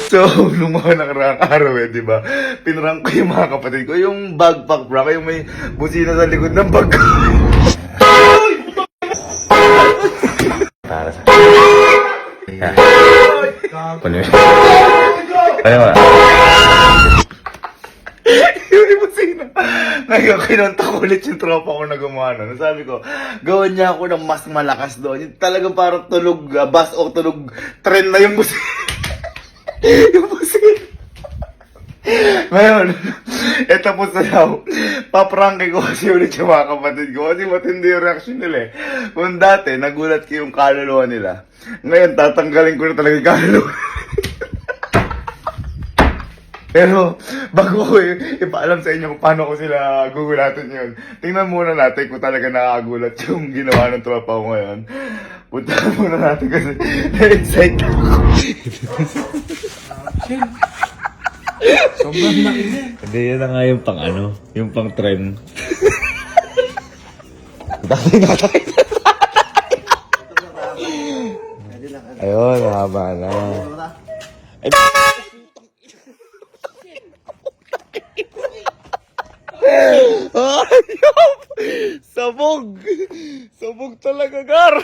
So, nung mga nakaraang araw di ba? Pinrank ko yung mga kapatid ko, yung backpack prank, yung may busina sa likod ng bag ko. Para sa... Yeah. Ano yun? Ayaw nga. Yung busina. Ngayon, kinonta ko ulit yung tropa ko na gumawa na. Sabi ko, gawin niya ako ng mas malakas doon. Yung talagang parang tulog bus o tulog tren na yung busina. Yung busina. Ngayon, tapos na daw. Papranking ko kasi ulit yung mga kapatid ko. Kasi matindi yung reaction nila eh. Kung dati, nagulat ko yung kaluluwa nila. Ngayon, tatanggalin ko na talaga yung kaluluwa. Pero, bago ko ipaalam sa inyo kung paano ko sila gugulatin yun. Tingnan muna natin kung talaga nakakagulat yung ginawa ng tropa ko ngayon. Puntahan muna natin kasi na-excite ako. Sobrang laki na. Hindi, yan na nga yung pang ano, yung pang trend. Dati na tayo. Ayun, haba na. Ay, ayop! Sabog! Sabog talaga, Gar!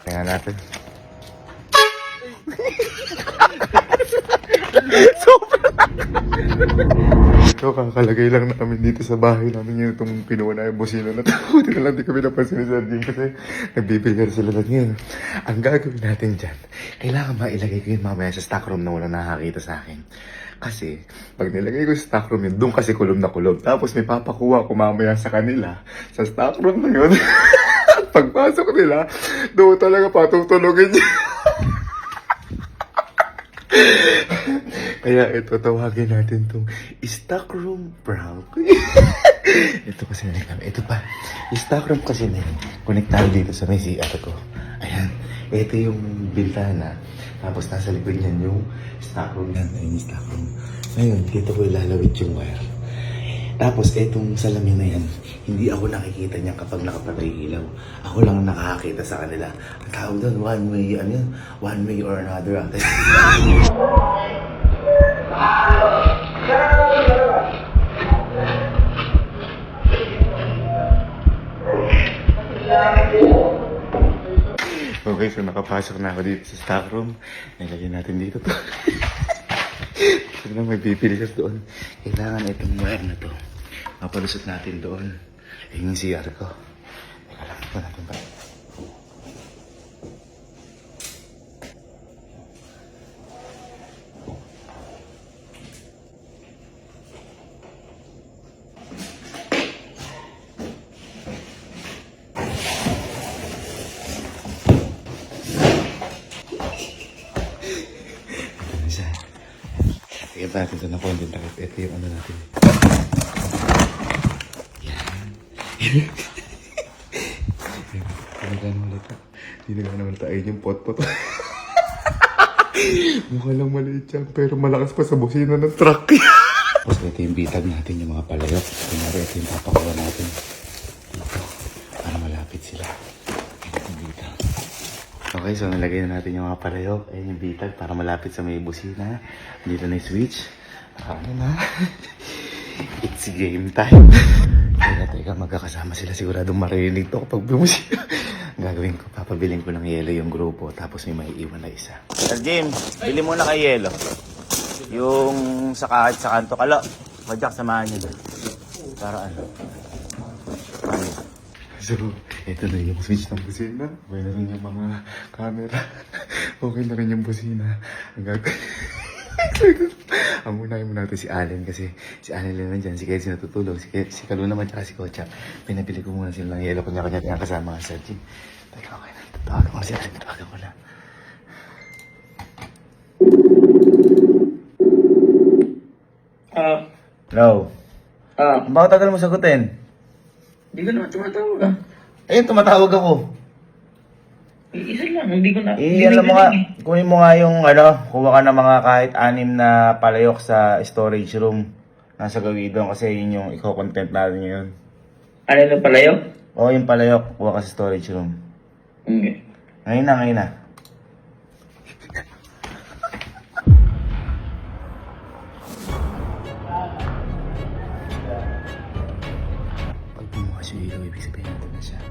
Tingnan natin. Sobrang! So, kakalagay lang namin dito sa bahay namin yun itong kinuha na yung busina na ito. Hindi na lang di kami napansin ni Sir Jing kasi nagbibigay sila na ngayon. Ang gagawin natin dyan, kailangan mailagay ko yun mamaya sa stock room na wala nakakita sa akin. Kasi, pag nilagay ko sa stock room yun, doon kasi kulog na kulog. Tapos may papakuha ko mamaya sa kanila, sa stock room na yun. Pagpasok nila, doon talaga patutulogin niya. Kaya ito, tawagin natin itong stock room prank. Ito kasi ito pa. Stock room kasi na konektado dito sa may CR ko. Ayan, ito yung bintana. Tapos nasa likod niyan yung stock room. Ayan yung stock room. Ngayon, dito ko ilalawit yung wire. Tapos etong salamin na yan, hindi ako nakikita niya kapag nakapatay ilaw. Ako lang nakakakita sa kanila. Ang tawag doon, one way, ano yun? One way or another. Okay, so nakapasok na ako dito sa stock room. Nilagyan natin dito to. So lang may bibiligas doon. Kailangan itong wire na to. Mapalusot natin doon. Ayun yung CR ko. Teka lang, ito natin ba? Tignan natin ito na content takip. Ito yung ano natin. Yan. Tinagano ulit. Tinagano ulit. Ayun yung pot-pot. Mukha lang maliit yan. Pero malakas pa sa busina ng truck. Tapos ito yung bitag natin, yung mga palayok. Kunyari ito yung papakuha natin. Dito. Para malapit sila. Ito yung bitag. Okay, so nilagay na natin yung mga palayok. Ayun yung bitag para malapit sa may busina. Dito na yung switch. Ano na? It's game time. Teka, magkakasama sila. Siguradong marinig to kapag bumusina. Gagawin ko, papabiling ko ng yelo yung grupo. Tapos may maiiwan na isa. Sir James, bili muna kay yelo. Yung sa kahit sa kanto. Kalo, madyak samahan nyo doon. Para ano? Ano? So, ito na yung switch ng busina. Okay na rin yung mga camera. Okay na rin yung busina. Ang gagawin. Amunahin mo natin si Allen kasi si Allen lang nandyan. Si Kenzie natutulog. Si Kalu naman tsaka si Kocha. Pinabili ko muna sila ng yelo. Kunya-kunya yung kasama ka sa Jim. Teka, okay na. Tawagan ko si Allen. Tawagan ko na. Hello? Bakit tagal mo sagutin? Hindi ko naman tumatawag ah. Ayun, tumatawag ako. Isa lang, hindi ko na... Alam mo nga, kunin mo nga yung kuha ka ng mga kahit 6 na palayok sa storage room. Nasa gawin doon kasi yun yung i-content natin ngayon. Ano na palayo? Oo, yung palayok, kuha ka sa storage room. Okay. Ngayon na, ngayon na. Bukas yung ilaw, ibig sabihin natin na siya.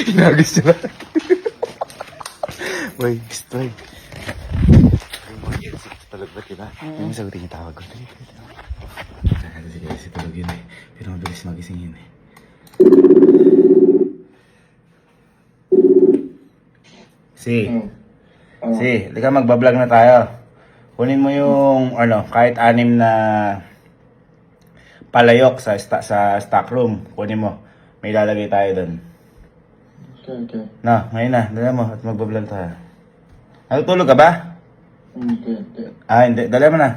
Inagis siya. Boy, boy. Tulog ba, diba? Yung sagutin niya tawag ko. Sige, kasi tulog yun eh. Pero mabilis magising yun eh. Lika magbablog na tayo. Kunin mo yung, kahit 6 na palayok sa stock room. Kunin mo. May lalagay tayo doon. Okay. Na, ngayon na. Dala mo at magbablog tayo. Natutulog ka ba? Hindi. Hindi. Dala mo na.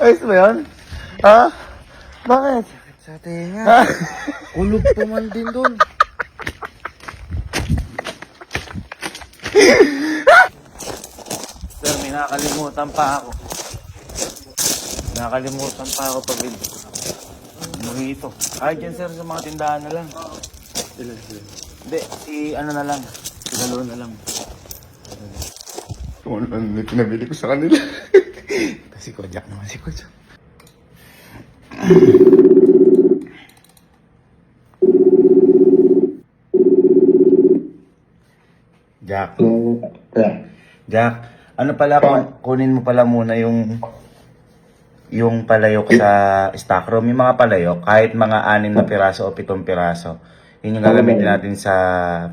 Ayos ba yun? Ha? Bakit? Sa tenga. Kulog pa man din doon. Sir, may nakakalimutan pa ako. Nakakalimutan pa ako pag ito. Ay, dyan sir, sa mga tindahan na lang. Hindi, na lang. Sigalo na lang. Kung ano yung pinabili ko sa kanila. Si Kojak naman, si Kojak. Jack, ano pala, kunin mo pala muna yung palayok sa stock room, yung mga palayok, kahit mga 6 na piraso o 7 piraso. Yun yung gagamitin natin sa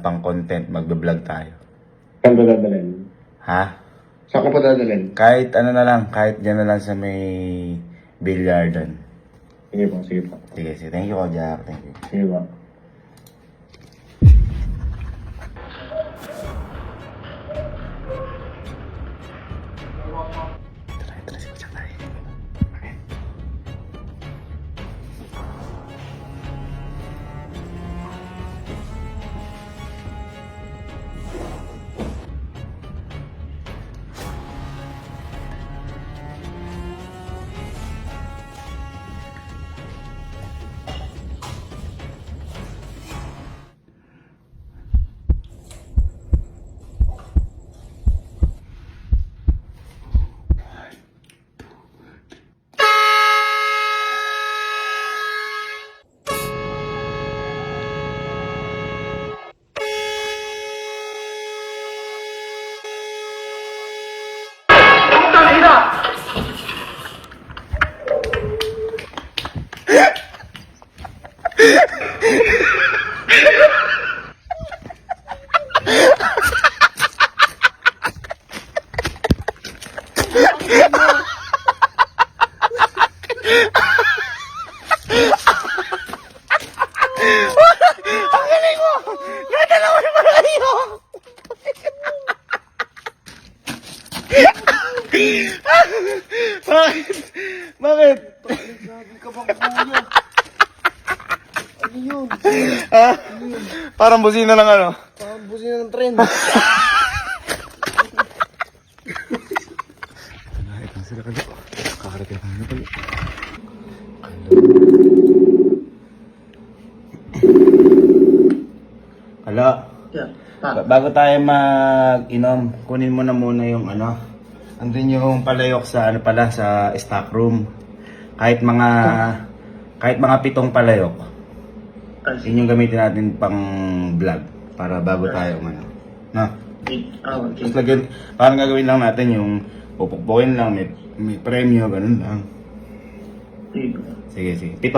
pang-content, magbe-vlog tayo. Saan ba dadalhin? Ha? Saan ko pa dadalhin? Kahit ano na lang, kahit dyan na lang sa may billiardan. Sige po. Sige. Thank you, Jack. Thank you. Sige po. Tara, si Kojak tayo. Okay. Ang galing mo! Nadala mo yung malayo! Bakit? Bakit? Grabe ka bang kuya? Ano yun? Ha? Parang busina ng ano? Parang busina ng tren. Ito na sila kalo. Kakarating tayo na kalo. Hala. Yeah. Bago tayo mag-inom, kunin mo na muna yung ano. Andun yung palayok sa ano pala sa stock room. Kahit mga 7 palayok. Yun yung gamitin natin pang vlog para bago tayo ano. No? Okay. Tapos lagyan, parang gagawin lang natin yung pupukpukin lang, may premyo, ganun lang. Sige, sige. 7.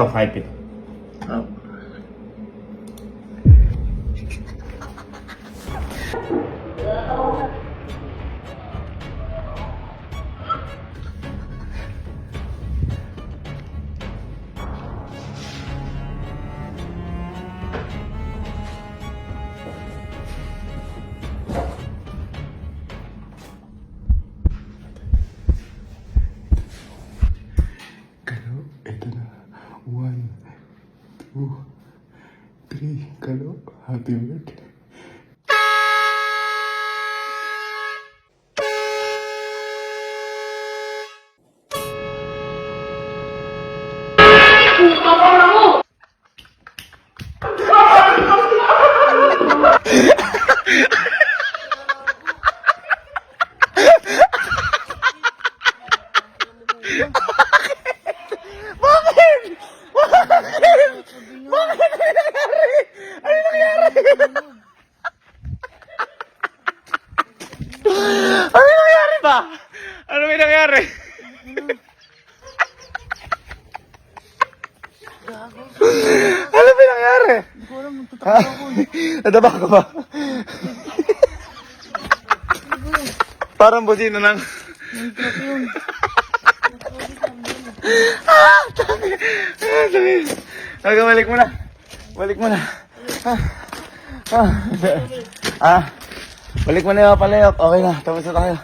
Kalo, ito na. 1, 2, 3. Kalo, happy birthday. Ano nangyari ba? Ano may nangyari? Ano may nangyari? Hindi ko alam, nagtataka ako. Nadaba ka ba? Parang busina ng... Nag-drop yun. Balik mo na. Balik mo na. Balik mo na yung palayok. Okay na, tapos na tayo.